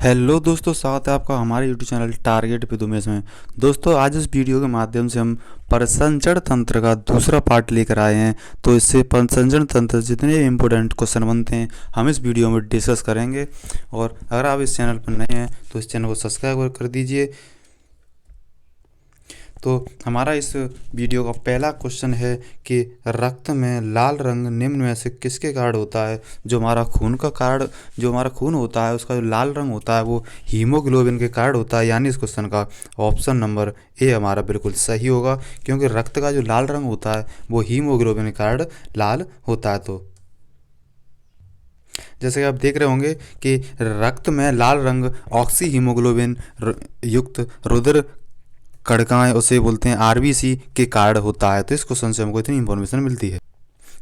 Hello दोस्तों, स्वागत है आपका हमारे YouTube channel target with Umesh में। दोस्तों, आज इस वीडियो के माध्यम से हम प्रसंचरण तंत्र का दूसरा पार्ट लेकर आए हैं। तो इससे प्रसंचरण तंत्र जितने इम्पोर्टेंट क्वेश्चन बनते हैं हम इस वीडियो में डिस्कस करेंगे। और अगर आप इस चैनल पर नए हैं तो इस चैनल को सब्सक्राइब कर दीजिए। तो हमारा इस वीडियो का पहला क्वेश्चन है कि रक्त में लाल रंग निम्न में से किसके कारण होता है। जो हमारा खून होता है उसका जो लाल रंग होता है वो हीमोग्लोबिन के कारण होता है। यानी इस क्वेश्चन का ऑप्शन नंबर ए हमारा बिल्कुल सही होगा, क्योंकि रक्त का जो लाल रंग होता है वो हीमोग्लोबिन के कारण लाल होता है। तो जैसे कि आप देख रहे होंगे कि रक्त में लाल रंग ऑक्सी हीमोग्लोबिन युक्त रुधिर कणिकाएं उसे बोलते हैं आरबीसी के कारण होता है। तो इस क्वेश्चन से हमको इतनी इंफॉर्मेशन मिलती है।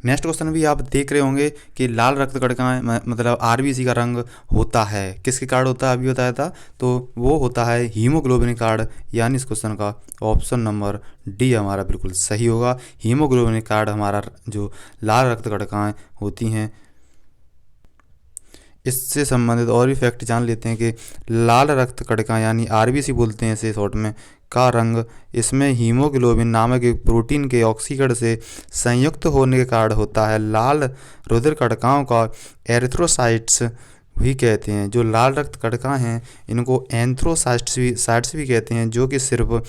नेक्स्ट क्वेश्चन भी आप देख रहे होंगे कि लाल रक्त कणिकाएं मतलब आरबीसी का रंग होता है किसके कारण होता है, अभी बताया था। तो वो होता है हीमोग्लोबिन के कारण। यानी इस क्वेश्चन का ऑप्शन नंबर डी हमारा बिल्कुल सही होगा। हीमोग्लोबिन के कारण हमारा जो लाल रक्त कणिकाएं होती हैं। इससे संबंधित और भी फैक्ट जान लेते हैं कि लाल रक्त कणिका यानी आरबीसी बोलते हैं इसे शॉर्ट में का रंग इसमें हीमोग्लोबिन नामक एक प्रोटीन के ऑक्सीकरण से संयुक्त होने के कारण होता है। लाल रुधिर कणिकाओं का एरिथ्रोसाइट्स भी कहते हैं। जो लाल रक्त कणिका हैं इनको एंथ्रोसाइट्स भी कहते हैं, जो कि सिर्फ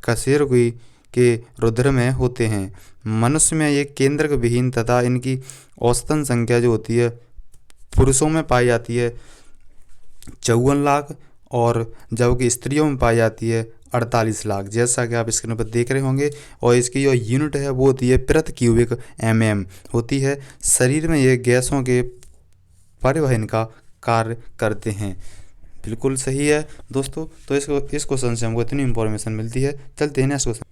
कशेरुकी के रुधिर में होते हैं। मनुष्य में ये केंद्रक विहीन तथा इनकी औसतन संख्या जो होती है पुरुषों में पाई जाती है 54 लाख, और जबकि स्त्रियों में पाई जाती है 48 लाख, जैसा कि आप स्क्रीन पर देख रहे होंगे। और इसकी जो यूनिट है वो होती है प्रति क्यूबिक mm होती है। शरीर में ये गैसों के परिवहन का कार्य करते हैं। बिल्कुल सही है दोस्तों। तो इस क्वेश्चन से हमको इतनी इंफॉर्मेशन मिलती है। चलते हैं नेक्स्ट क्वेश्चन।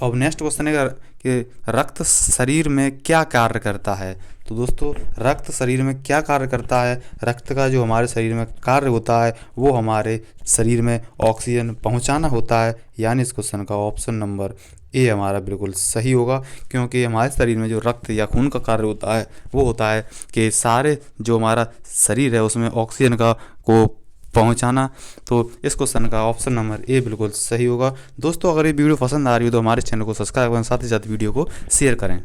अब नेक्स्ट क्वेश्चन है कि रक्त शरीर में क्या कार्य करता है। तो दोस्तों, रक्त शरीर में क्या कार्य करता है। रक्त का जो हमारे शरीर में कार्य होता है वो हमारे शरीर में ऑक्सीजन पहुंचाना होता है। यानी इस क्वेश्चन का ऑप्शन नंबर ए हमारा बिल्कुल सही होगा, क्योंकि हमारे शरीर में जो रक्त या खून का कार्य होता है वो होता है कि सारे जो हमारा शरीर है उसमें ऑक्सीजन को पहुंचाना। तो इस क्वेश्चन का ऑप्शन नंबर ए बिल्कुल सही होगा। दोस्तों, अगर ये वीडियो पसंद आ रही हो तो हमारे चैनल को सब्सक्राइब करें, साथ ही साथ वीडियो को शेयर करें।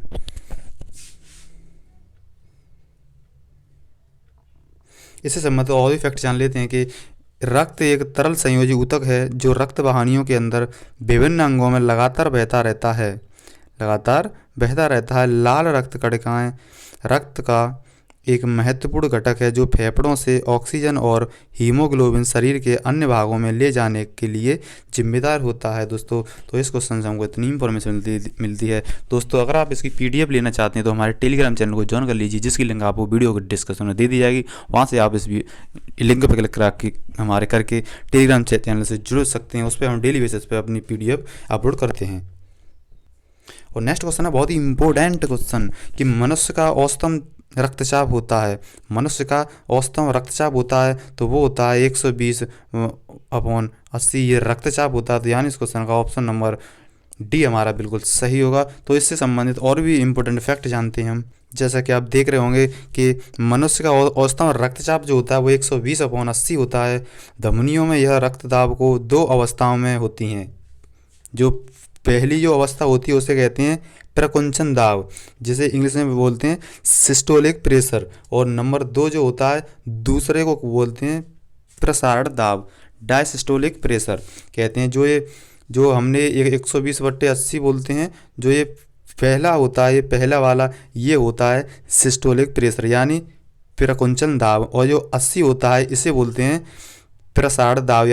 इससे संबंधित और भी फैक्ट जान लेते हैं कि रक्त एक तरल संयोजी ऊतक है जो रक्त वाहिनियों के अंदर विभिन्न अंगों में लगातार बहता रहता है। लाल रक्त कणिकाएं रक्त का एक महत्वपूर्ण घटक है जो फेफड़ों से ऑक्सीजन और हीमोग्लोबिन शरीर के अन्य भागों में ले जाने के लिए जिम्मेदार होता है। दोस्तों, तो इस क्वेश्चन से हमको इतनी इंफॉर्मेशन मिलती है। दोस्तों, अगर आप इसकी पीडीएफ लेना चाहते हैं तो हमारे टेलीग्राम चैनल को ज्वाइन कर लीजिए, जिसकी लिंक आपको वीडियो के डिस्क्रिप्शन में दे दी जाएगी। वहाँ से आप इस लिंक पर क्लिक करके टेलीग्राम चैनल से जुड़ सकते हैं। उस पर हम डेली बेसिस पर अपनी पीडीएफ अपलोड करते हैं। और नेक्स्ट क्वेश्चन है बहुत ही इंपॉर्टेंट क्वेश्चन कि मनुष्य का औसतन रक्तचाप होता है। मनुष्य का औसतन रक्तचाप होता है तो वो होता है 120/80 ये रक्तचाप होता है। तो यानी इस क्वेश्चन का ऑप्शन नंबर डी हमारा बिल्कुल सही होगा। तो इससे संबंधित और भी इम्पोर्टेंट फैक्ट जानते हैं हम। जैसा कि आप देख रहे होंगे कि मनुष्य का औसतन रक्तचाप जो होता है वो 120/80 होता है। धमनियों में यह रक्तदाब को 2 अवस्थाओं में होती हैं। जो पहली जो अवस्था होती है उसे कहते हैं प्रकुंचन दाब, जिसे इंग्लिश में बोलते हैं सिस्टोलिक प्रेशर। और नंबर 2 जो होता है दूसरे को बोलते हैं प्रसारण दाब, डायसिस्टोलिक प्रेशर कहते हैं। जो हमने 120/80 बोलते हैं, जो ये पहला होता है, ये पहला वाला ये होता है सिस्टोलिक प्रेशर यानी प्रकुंचन दाब। और जो 80 होता है इसे बोलते हैं प्रसारण दाब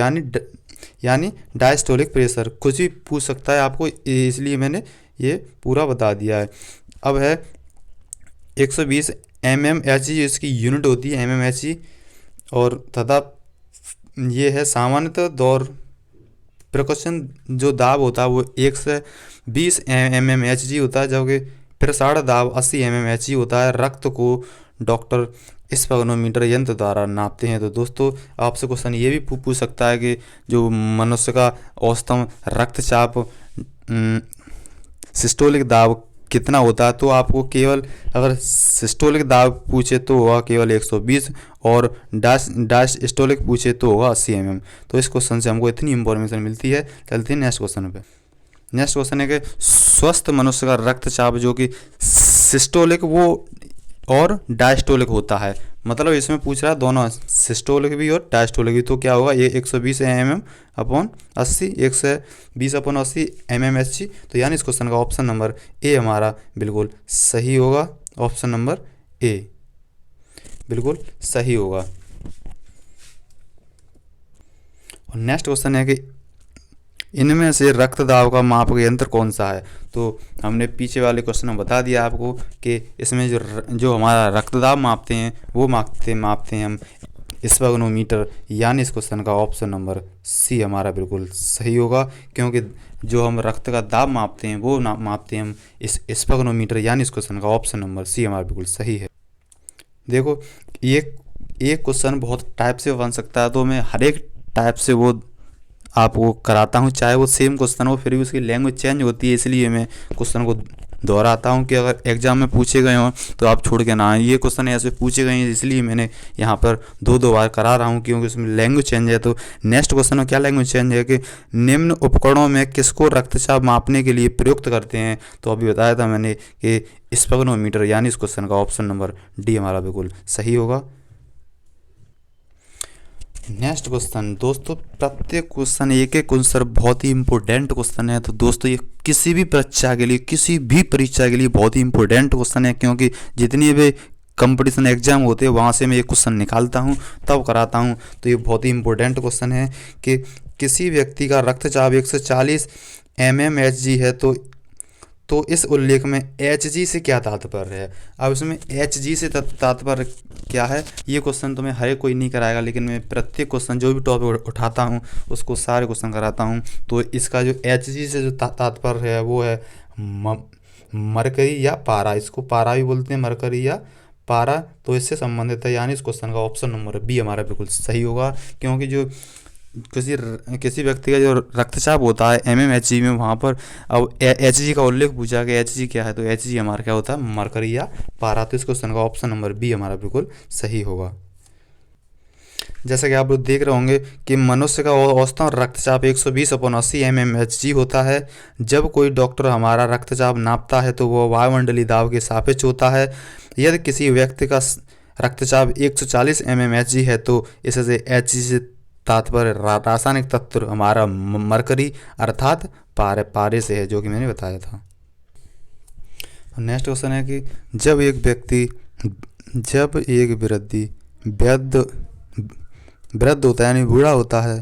यानी डायस्टोलिक प्रेशर। कुछ भी पूछ सकता है आपको, इसलिए मैंने ये पूरा बता दिया है। अब है 120 mmHg इसकी यूनिट होती है mmHg, और तथा ये है सामान्यतः दौर प्रकुंचन जो दाब होता है वो 120 mmHg होता है, जबकि प्रसारण दाब 80 mmHg होता है। रक्त को डॉक्टर स्पेगनोमीटर यंत्र द्वारा नापते हैं। तो दोस्तों, आपसे क्वेश्चन ये भी पूछ सकता है कि जो मनुष्य का औसतन रक्तचाप सिस्टोलिक दाब कितना होता है, तो आपको केवल अगर सिस्टोलिक दाब पूछे तो होगा केवल 120 और डायस्टोलिक पूछे तो होगा 80 mm। तो इस क्वेश्चन से हमको इतनी इंफॉर्मेशन मिलती है। चलते हैं नेक्स्ट क्वेश्चन पे। नेक्स्ट क्वेश्चन है कि स्वस्थ मनुष्य का रक्तचाप जो कि सिस्टोलिक वो और डायस्टोलिक होता है, मतलब इसमें पूछ रहा है दोनों सिस्टोलिक भी और डायस्टोलिक भी, तो क्या होगा ये 120 mm अपॉन 80, 120 अपॉन 80 mmHg। तो यानी इस क्वेश्चन का ऑप्शन नंबर ए हमारा बिल्कुल सही होगा। ऑप्शन नंबर ए बिल्कुल सही होगा। और नेक्स्ट क्वेश्चन है कि इनमें से रक्त दाब का मापक यंत्र कौन सा है। तो हमने पीछे वाले क्वेश्चन में बता दिया आपको कि इसमें जो हमारा रक्तदाब मापते हैं वो मापते हैं हम स्पेगनोमीटर, यानी इस क्वेश्चन का ऑप्शन नंबर सी हमारा बिल्कुल सही होगा, क्योंकि जो हम रक्त का दाब मापते हैं वो मापते हैं हम इस स्पेगनोमीटर, यानी इस क्वेश्चन का ऑप्शन नंबर सी हमारा बिल्कुल सही है। देखो एक क्वेश्चन बहुत टाइप से बन सकता है, तो मैं हर एक टाइप से वो आपको कराता हूँ, चाहे वो सेम क्वेश्चन हो फिर भी उसकी लैंग्वेज चेंज होती है, इसलिए मैं क्वेश्चन को दोहराता हूँ कि अगर एग्जाम में पूछे गए हों तो आप छोड़ के ना आए। ये क्वेश्चन ऐसे पूछे गए हैं इसलिए मैंने यहाँ पर दो बार करा रहा हूँ, क्योंकि उसमें लैंग्वेज चेंज है। तो नेक्स्ट क्वेश्चन में क्या लैंग्वेज चेंज है कि निम्न उपकरणों में किसको रक्तचाप मापने के लिए प्रयुक्त करते हैं। तो अभी बताया था मैंने कि स्पेगनोमीटर, यानी इस क्वेश्चन का ऑप्शन नंबर डी हमारा बिल्कुल सही होगा। नेक्स्ट क्वेश्चन दोस्तों, प्रत्येक क्वेश्चन एक एक क्वेश्चन बहुत ही इंपॉर्टेंट क्वेश्चन है। तो दोस्तों ये किसी भी परीक्षा के लिए बहुत ही इंपॉर्टेंट क्वेश्चन है, क्योंकि जितनी भी कंपटीशन एग्जाम होते हैं वहाँ से मैं ये क्वेश्चन निकालता हूँ तब कराता हूँ। तो ये बहुत ही इंपॉर्टेंट क्वेश्चन है कि किसी व्यक्ति का रक्तचाप 140 mmHg है, तो इस उल्लेख में Hg से क्या तात्पर्य है। अब इसमें Hg से तात्पर्य क्या है, ये क्वेश्चन तो मैं हर कोई नहीं कराएगा, लेकिन मैं प्रत्येक क्वेश्चन जो भी टॉपिक उठाता हूँ उसको सारे क्वेश्चन कराता हूँ। तो इसका जो Hg से जो तात्पर्य है वो है मरकरी या पारा, इसको पारा भी बोलते हैं, मरकरी या पारा, तो इससे संबंधित है, यानी इस क्वेश्चन का ऑप्शन नंबर बी हमारा बिल्कुल सही होगा। क्योंकि जो किसी व्यक्ति का जो रक्तचाप होता है mmHg में, वहाँ पर अब Hg का उल्लेख पूछा कि Hg क्या है, तो Hg हमारा क्या होता है मरकरी या पारा। तो इस क्वेश्चन का ऑप्शन नंबर बी हमारा बिल्कुल सही होगा। जैसा कि आप लोग देख रहे होंगे कि मनुष्य का औसतन रक्तचाप 120 अपॉन 80 mmHg होता है। जब कोई डॉक्टर हमारा रक्तचाप नापता है तो वह वायुमंडलीय दाब के सापेक्ष होता है। यदि किसी व्यक्ति का रक्तचाप 140 mmHg है तो इससे Hg से तात्पर्य रासायनिक तत्व हमारा मरकरी अर्थात पारे से है, जो कि मैंने बताया था। नेक्स्ट क्वेश्चन है कि जब एक वृद्ध होता है यानी बूढ़ा होता है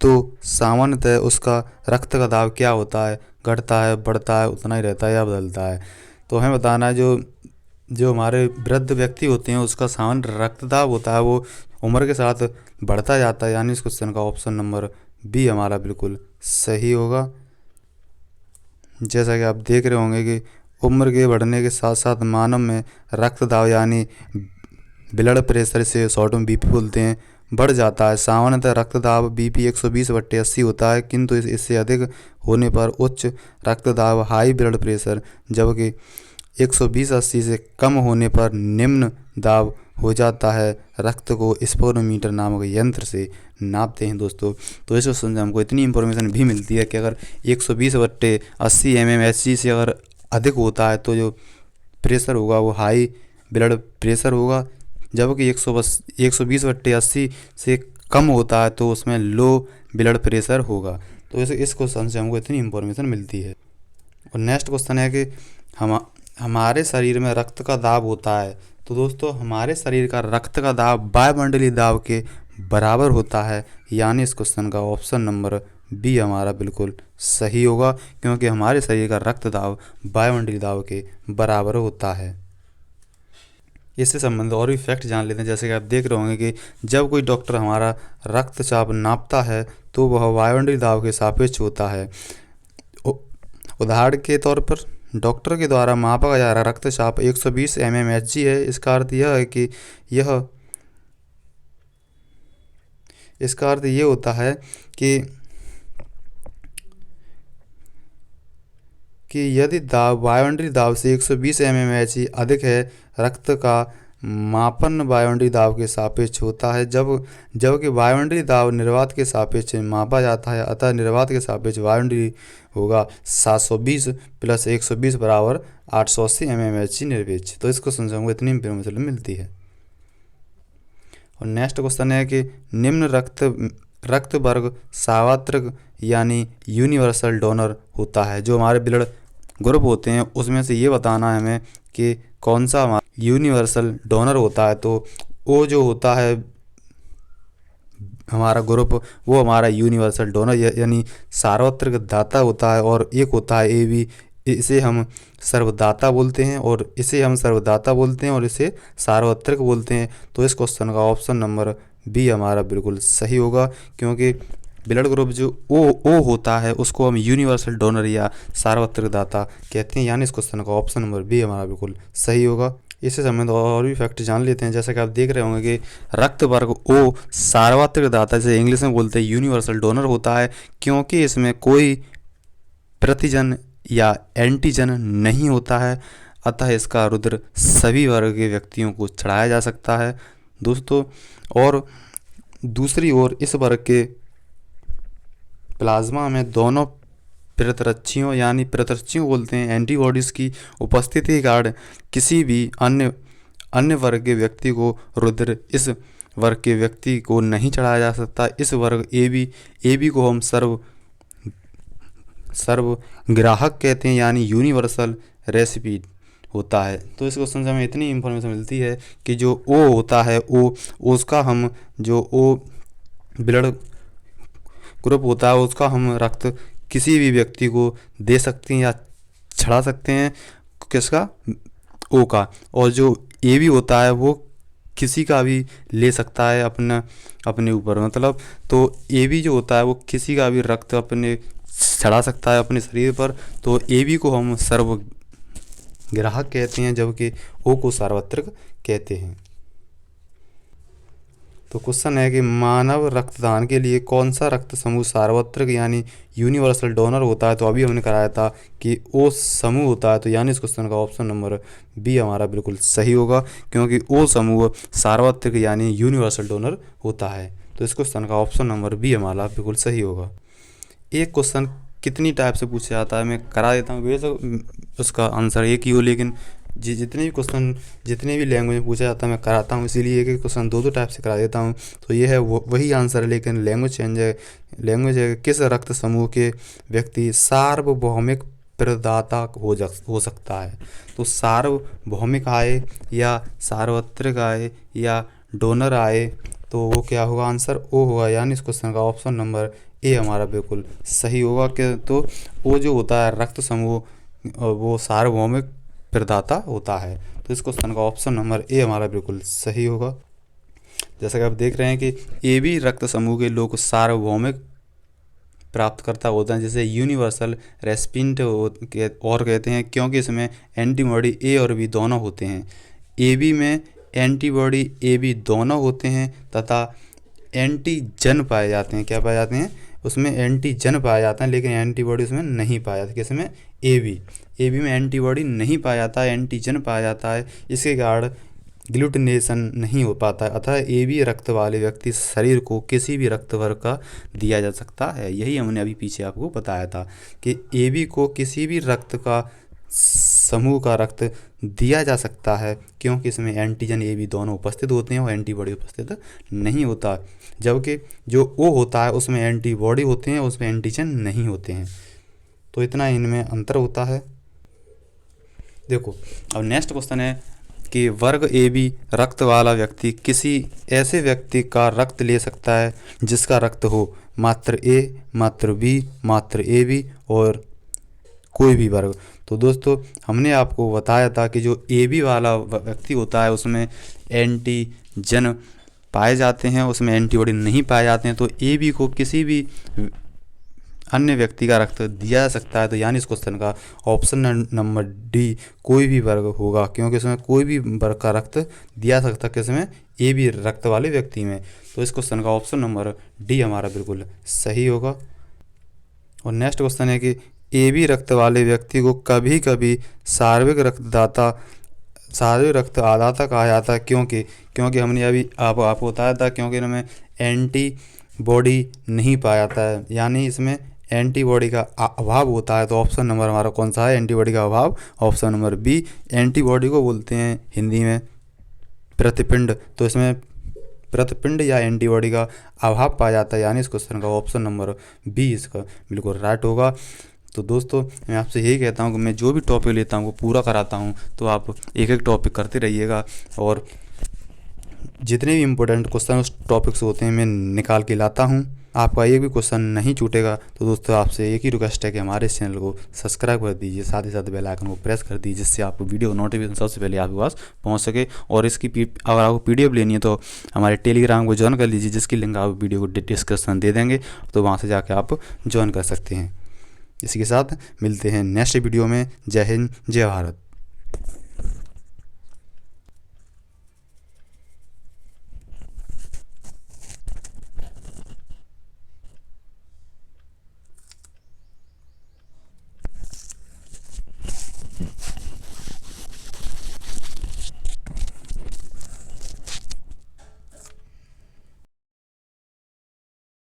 तो सामान्यतः उसका रक्त का दाब क्या होता है, घटता है, बढ़ता है, उतना ही रहता है या बदलता है। तो हमें बताना है जो हमारे वृद्ध व्यक्ति होते हैं उसका सामान्य रक्तदाब होता है वो उम्र के साथ बढ़ता जाता है, यानी इस क्वेश्चन का ऑप्शन नंबर बी हमारा बिल्कुल सही होगा। जैसा कि आप देख रहे होंगे कि उम्र के बढ़ने के साथ साथ मानव में रक्तदाब यानी ब्लड प्रेशर से शॉर्ट में बीपी बोलते हैं बढ़ जाता है। सामान्यतः रक्तदाब बीपी 120/80 होता है, किंतु इससे अधिक होने पर उच्च रक्तदाब हाई ब्लड प्रेशर, जबकि 120/80 से कम होने पर निम्न दाब हो जाता है। रक्त को स्पेगनोमीटर नामक यंत्र से नापते हैं दोस्तों। तो इस क्वेश्चन से हमको इतनी इंफॉर्मेशन भी मिलती है कि अगर 120/80 mmHg से अगर अधिक होता है तो जो प्रेशर होगा वो हाई ब्लड प्रेशर होगा, जबकि 120/80 से कम होता है तो उसमें लो ब्लड प्रेशर होगा। तो इस क्वेश्चन से हमको इतनी इंफॉर्मेशन मिलती है। और नेक्स्ट क्वेश्चन है कि हमारे शरीर में रक्त का दाब होता है। तो दोस्तों हमारे शरीर का रक्त का दाब वायुमंडलीय दाब के बराबर होता है, यानी इस क्वेश्चन का ऑप्शन नंबर बी हमारा बिल्कुल सही होगा, क्योंकि हमारे शरीर का रक्त दाब वायुमंडलीय दाब के बराबर होता है। इससे संबंधित और भी फैक्ट जान लेते हैं। जैसे कि आप देख रहे होंगे कि जब कोई डॉक्टर हमारा रक्तचाप नापता है तो वह वायुमंडलीय दाब के सापेक्ष होता है। उदाहरण के तौर पर डॉक्टर के द्वारा मापा जा रहा रक्तचाप 120 mmHg है। इसका अर्थ यह है कि इसका अर्थ ये होता है कि कि यदि दाब वायुमंडलीय दाब से 120 mmHg अधिक है, रक्त का मापन वायुमंडलीय दाब के सापेक्ष होता है, जबकि वायुमंडलीय दाब निर्वात के सापेक्ष मापा जाता है। अतः निर्वात के सापेक्ष वायुमंडलीय होगा 720 + 120 = 880 mmHg निरपेक्ष। तो इसको समझाऊंगा, इतनी इंफॉर्मेशन मिलती है। और नेक्स्ट क्वेश्चन है कि निम्न रक्त वर्ग सार्वत्रिक यानी यूनिवर्सल डोनर होता है। जो हमारे ब्लड ग्रुप होते हैं उसमें से ये बताना है हमें कि कौन सा हमारा यूनिवर्सल डोनर होता है। तो वो जो होता है हमारा ग्रुप, वो हमारा यूनिवर्सल डोनर यानी सार्वत्रिक दाता होता है। और एक होता है AB, इसे हम सर्वदाता बोलते हैं, और इसे सार्वत्रिक बोलते हैं। तो इस क्वेश्चन का ऑप्शन नंबर बी हमारा बिल्कुल सही होगा, क्योंकि ब्लड ग्रुप जो ओ होता है उसको हम यूनिवर्सल डोनर या सार्वत्रिक दाता कहते हैं, यानी इस क्वेश्चन का ऑप्शन नंबर बी हमारा बिल्कुल सही होगा। इससे संबंधित और भी फैक्ट जान लेते हैं। जैसा कि आप देख रहे होंगे कि रक्त वर्ग ओ सार्वत्रिक दाता, जैसे इंग्लिश में बोलते हैं यूनिवर्सल डोनर होता है, क्योंकि इसमें कोई प्रतिजन या एंटीजन नहीं होता है। अतः इसका रुधिर सभी वर्ग के व्यक्तियों को चढ़ाया जा सकता है दोस्तों। और दूसरी ओर इस वर्ग के प्लाज्मा में दोनों प्रतिरक्षियों यानी प्रतिरक्षियों बोलते हैं एंटीबॉडीज़ की उपस्थिति के कारण किसी भी अन्य वर्ग के व्यक्ति को रुधिर इस वर्ग के व्यक्ति को नहीं चढ़ाया जा सकता। इस वर्ग AB को हम सर्वग्राहक कहते हैं, यानी यूनिवर्सल रेसिपिएंट होता है। तो इस क्वेश्चन से हमें इतनी इंफॉर्मेशन मिलती है कि जो O होता है उसका हम जो O ब्लड ग्रुप होता है उसका हम रक्त किसी भी व्यक्ति को दे सकते हैं या चढ़ा सकते हैं, किसका, O का। और जो AB होता है वो किसी का भी ले सकता है अपने ऊपर, मतलब तो AB जो होता है वो किसी का भी रक्त अपने चढ़ा सकता है अपने शरीर पर। तो AB को हम सर्वग्राहक कहते हैं, जबकि O को सार्वत्रिक कहते हैं। तो क्वेश्चन है कि मानव रक्तदान के लिए कौन सा रक्त समूह सार्वत्रिक यानी यूनिवर्सल डोनर होता है। तो अभी हमने कराया था कि O समूह होता है, तो यानी इस क्वेश्चन का ऑप्शन नंबर बी हमारा बिल्कुल सही होगा, क्योंकि O समूह सार्वत्रिक यानी यूनिवर्सल डोनर होता है। तो इस क्वेश्चन का ऑप्शन नंबर बी हमारा बिल्कुल सही होगा। एक क्वेश्चन कितनी टाइप से पूछा जाता है मैं करा देता हूँ, वैसे उसका आंसर एक ही हो, लेकिन जितने भी क्वेश्चन जितने भी लैंग्वेज में पूछा जाता है मैं कराता हूँ, इसीलिए एक एक क्वेश्चन दो टाइप से करा देता हूँ। तो ये है वही आंसर है, लेकिन लैंग्वेज चेंज है। लैंग्वेज है किस रक्त समूह के व्यक्ति सार्वभौमिक प्रदाता हो सकता है। तो सार्वभौमिक आए या सार्वत्रिक आए या डोनर आए, तो वो क्या होगा, आंसर ओ होगा, यानी इस क्वेश्चन का ऑप्शन नंबर ए हमारा बिल्कुल सही होगा। कि तो वो जो होता है रक्त समूह वो सार्वभौमिक प्रदाता होता है। तो इस क्वेश्चन का ऑप्शन नंबर ए हमारा बिल्कुल सही होगा। जैसा कि आप देख रहे हैं कि AB रक्त समूह के लोग सार्वभौमिक प्राप्तकर्ता होते हैं, जिसे यूनिवर्सल रेसिपिएंट और कहते हैं, क्योंकि इसमें एंटीबॉडी A और B दोनों होते हैं। AB में एंटीबॉडी AB दोनों होते हैं तथा एंटीजन पाए जाते हैं। क्या पाए जाते हैं, उसमें एंटीजन पाया जाता है, लेकिन एंटीबॉडी उसमें नहीं पाया जाता। किसमें, AB में एंटीबॉडी नहीं पाया जाता है, एंटीजन पाया जाता है। इसके कारण ग्लूटिनेशन नहीं हो पाता है। अतः AB रक्त वाले व्यक्ति शरीर को किसी भी रक्त वर्ग का दिया जा सकता है। यही हमने अभी पीछे आपको बताया था कि AB को किसी भी रक्त का समूह का रक्त दिया जा सकता है, क्योंकि इसमें एंटीजन AB दोनों उपस्थित होते हैं और एंटीबॉडी उपस्थित नहीं होता। जबकि जो O होता है उसमें एंटीबॉडी होते हैं, उसमें एंटीजन नहीं होते हैं। तो इतना इनमें अंतर होता है। देखो अब नेक्स्ट क्वेश्चन है कि वर्ग AB रक्त वाला व्यक्ति किसी ऐसे व्यक्ति का रक्त ले सकता है जिसका रक्त हो मात्र A, मात्र B, मात्र AB और कोई भी वर्ग। तो दोस्तों हमने आपको बताया था कि जो AB वाला व्यक्ति होता है उसमें एंटीजन पाए जाते हैं, उसमें एंटीबॉडी नहीं पाए जाते हैं। तो AB को किसी भी अन्य व्यक्ति का रक्त दिया जा सकता है। तो यानी इस क्वेश्चन का ऑप्शन नंबर डी कोई भी वर्ग होगा, क्योंकि इसमें कोई भी वर्ग का रक्त दिया जा सकता है, किसमें, AB रक्त वाले व्यक्ति में। तो इस क्वेश्चन का ऑप्शन नंबर डी हमारा बिल्कुल सही होगा। और नेक्स्ट क्वेश्चन है कि AB रक्त वाले व्यक्ति को कभी कभी सार्वजनिक रक्त आदाता कहा जाता है, क्योंकि हमने अभी आपको बताया था, क्योंकि इनमें एंटीबॉडी नहीं पाया जाता है, यानी इसमें एंटीबॉडी का अभाव होता है। तो ऑप्शन नंबर हमारा कौन सा है, एंटीबॉडी का अभाव, ऑप्शन नंबर बी। एंटीबॉडी को बोलते हैं हिंदी में प्रतिपिंड, तो इसमें प्रतिपिंड या एंटीबॉडी का अभाव पाया जाता है, यानी इस क्वेश्चन का ऑप्शन नंबर बी इसका बिल्कुल राइट होगा। तो दोस्तों मैं आपसे यही कहता हूँ कि मैं जो भी टॉपिक लेता हूँ वो पूरा कराता हूँ, तो आप एक एक टॉपिक करते रहिएगा और जितने भी इम्पोर्टेंट क्वेश्चन उस टॉपिक से होते हैं मैं निकाल के लाता हूँ, आपका एक भी क्वेश्चन नहीं छूटेगा। तो दोस्तों आपसे एक ही रिक्वेस्ट है कि हमारे इस चैनल को सब्सक्राइब कर दीजिए, साथ ही साथ बेल आइकन को प्रेस कर दीजिए, जिससे आपको वीडियो नोटिफिकेशन सबसे पहले आपके पास पहुंच सके। और इसकी अगर आपको PDF लेनी है तो हमारे टेलीग्राम को ज्वाइन कर लीजिए, जिसकी लिंक आप वीडियो को डिस्क्रिप्शन दे देंगे, तो वहाँ से जाकर आप ज्वाइन कर सकते हैं। इसी के साथ मिलते हैं नेक्स्ट वीडियो में। जय हिंद, जय भारत।